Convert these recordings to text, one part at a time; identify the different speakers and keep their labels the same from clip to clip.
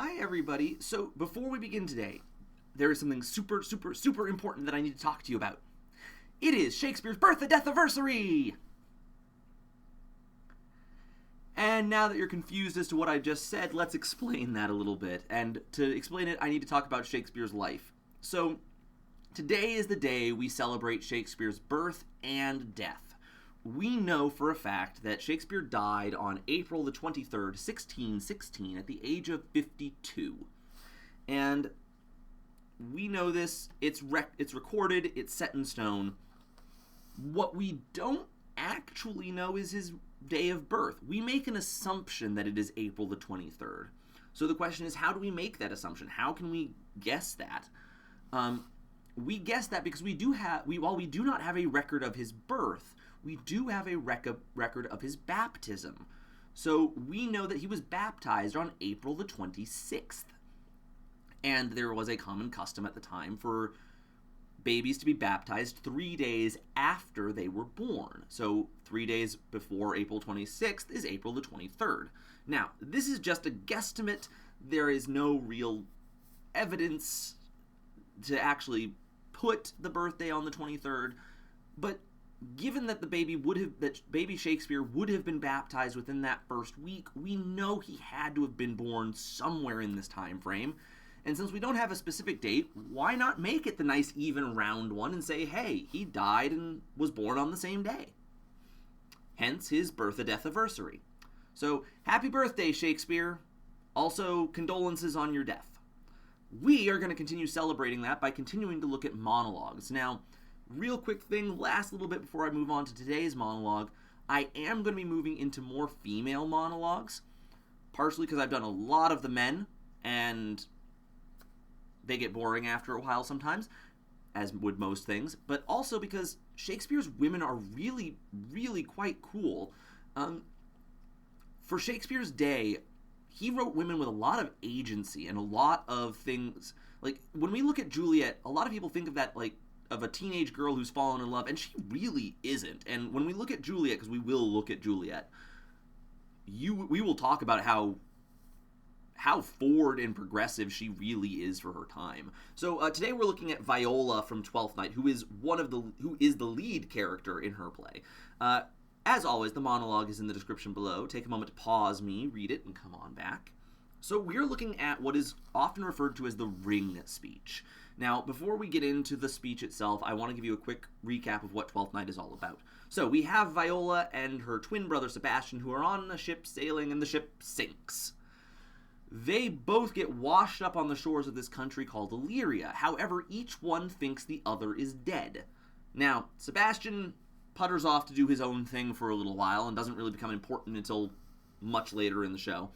Speaker 1: Hi, everybody. So, before we begin today, there is something super, super, super important that I need to talk to you about. It is Shakespeare's birth and death anniversary! And now that you're confused as to what I just said, let's explain that a little bit. And to explain it, I need to talk about Shakespeare's life. So, today is the day we celebrate Shakespeare's birth and death. We know for a fact that Shakespeare died on April the 23rd, 1616, at the age of 52. And we know this, it's recorded, it's set in stone. What we don't actually know is his day of birth. We make an assumption that it is April the 23rd. So the question is, how do we make that assumption? How can we guess that? We guess that because while we do not have a record of his birth, we do have a record of his baptism. So we know that he was baptized on April the 26th. And there was a common custom at the time for babies to be baptized 3 days after they were born. So 3 days before April 26th is April the 23rd. Now, this is just a guesstimate. There is no real evidence to actually put the birthday on the 23rd, but given that baby Shakespeare would have been baptized within that first week, we know he had to have been born somewhere in this time frame. And since we don't have a specific date, why not make it the nice even round one and say, hey, he died and was born on the same day. Hence his birth and death anniversary. So, happy birthday, Shakespeare. Also, condolences on your death. We are going to continue celebrating that by continuing to look at monologues. Now, real quick thing, last little bit before I move on to today's monologue, I am going to be moving into more female monologues, partially because I've done a lot of the men, and they get boring after a while sometimes, as would most things, but also because Shakespeare's women are really, really quite cool. For Shakespeare's day, he wrote women with a lot of agency and a lot of things. Like, when we look at Juliet, a lot of people think of that, like, of a teenage girl who's fallen in love, and she really isn't. And when we look at Juliet, because we will look at Juliet, we will talk about how forward and progressive she really is for her time. So today we're looking at Viola from Twelfth Night, who is the lead character in her play. As always, the monologue is in the description below. Take a moment to pause me, read it, and come on back. So we're looking at what is often referred to as the ring speech. Now, before we get into the speech itself, I want to give you a quick recap of what Twelfth Night is all about. So we have Viola and her twin brother Sebastian, who are on a ship sailing, and the ship sinks. They both get washed up on the shores of this country called Illyria. However, each one thinks the other is dead. Now, Sebastian putters off to do his own thing for a little while and doesn't really become important until much later in the show.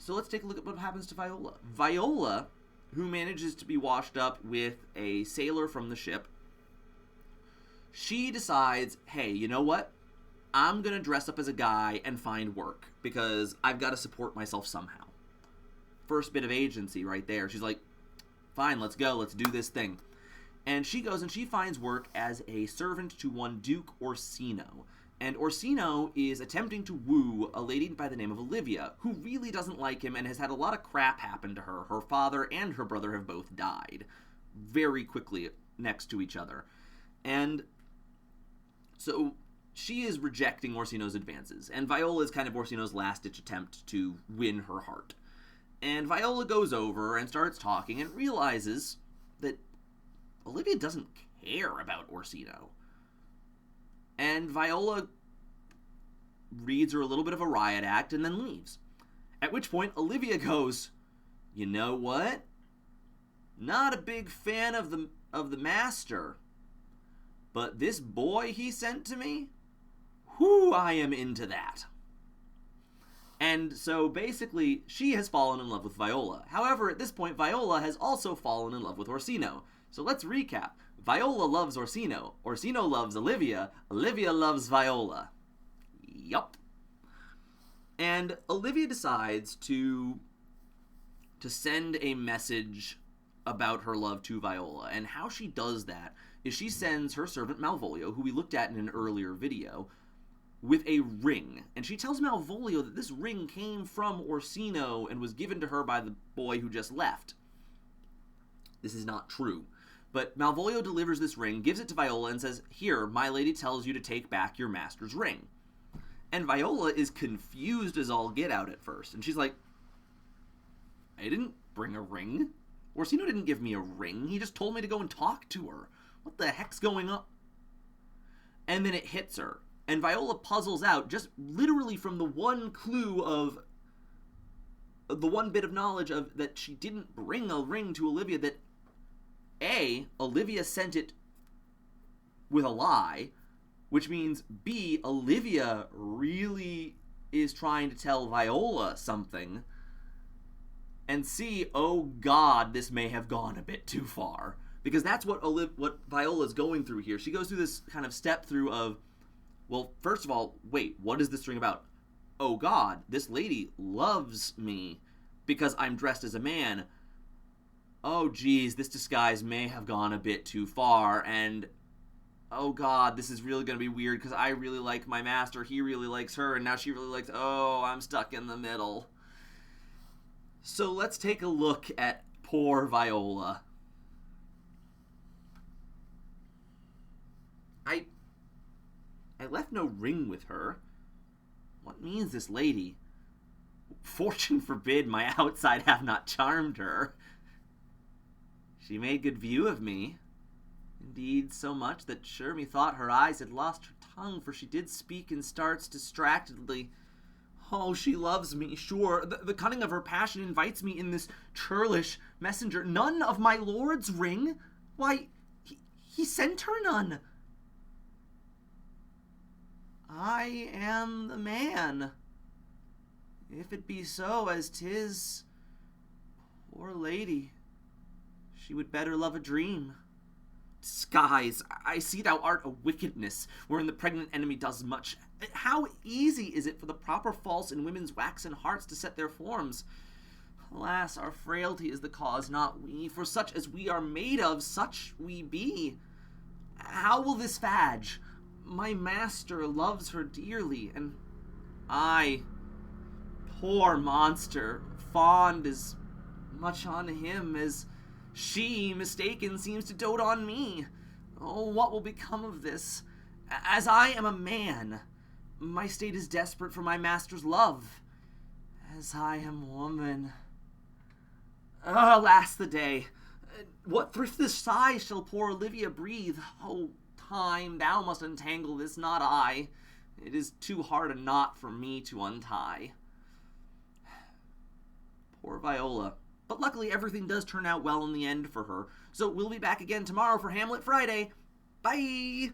Speaker 1: So let's take a look at what happens to Viola. Viola, who manages to be washed up with a sailor from the ship, she decides, hey, you know what? I'm going to dress up as a guy and find work because I've got to support myself somehow. First bit of agency right there. She's like, fine, let's go. Let's do this thing. And she goes and she finds work as a servant to one Duke Orsino. And Orsino is attempting to woo a lady by the name of Olivia, who really doesn't like him and has had a lot of crap happen to her. Her father and her brother have both died very quickly next to each other. And so she is rejecting Orsino's advances, and Viola is kind of Orsino's last-ditch attempt to win her heart. And Viola goes over and starts talking and realizes that Olivia doesn't care about Orsino. And Viola reads her a little bit of a riot act and then leaves. At which point, Olivia goes, you know what? Not a big fan of the master, but this boy he sent to me? Whoo, I am into that. And so basically, she has fallen in love with Viola. However, at this point, Viola has also fallen in love with Orsino. So let's recap. Viola loves Orsino. Orsino loves Olivia. Olivia loves Viola. Yup. And Olivia decides to send a message about her love to Viola. And how she does that is she sends her servant Malvolio, who we looked at in an earlier video, with a ring. And she tells Malvolio that this ring came from Orsino and was given to her by the boy who just left. This is not true. But Malvolio delivers this ring, gives it to Viola, and says, "Here, my lady tells you to take back your master's ring." And Viola is confused as all get out at first. And she's like, "I didn't bring a ring. Orsino didn't give me a ring. He just told me to go and talk to her. What the heck's going on?" And then it hits her. And Viola puzzles out, just literally from the one clue of, the one bit of knowledge of that she didn't bring a ring to Olivia, that A, Olivia sent it with a lie, which means B, Olivia really is trying to tell Viola something, and C, oh God, this may have gone a bit too far. Because that's what Viola's going through here. She goes through this kind of step through of, well, first of all, wait, what is this ring about? Oh God, this lady loves me because I'm dressed as a man. Oh geez, this disguise may have gone a bit too far, and oh God, this is really going to be weird because I really like my master, he really likes her, and now she really likes, oh, I'm stuck in the middle. So let's take a look at poor Viola. I left no ring with her. What means this lady? Fortune forbid my outside have not charmed her. She made good view of me. Indeed, so much that sure methought her eyes had lost her tongue, for she did speak and starts distractedly. Oh, she loves me, sure. The cunning of her passion invites me in this churlish messenger. None of my lord's ring? Why, he sent her none. I am the man. If it be so as 'tis, poor lady, she would better love a dream. Disguise, I see thou art a wickedness, wherein the pregnant enemy does much. How easy is it for the proper false in women's waxen hearts to set their forms? Alas, our frailty is the cause, not we, for such as we are made of, such we be. How will this fadge? My master loves her dearly, and I, poor monster, fond as much on him as she, mistaken, seems to dote on me. Oh, what will become of this? As I am a man, my state is desperate for my master's love. As I am woman. Alas the day! What thriftless sigh shall poor Olivia breathe? Oh, time, thou must untangle this, not I. It is too hard a knot for me to untie. Poor Viola. But luckily everything does turn out well in the end for her. So we'll be back again tomorrow for Hamlet Friday. Bye!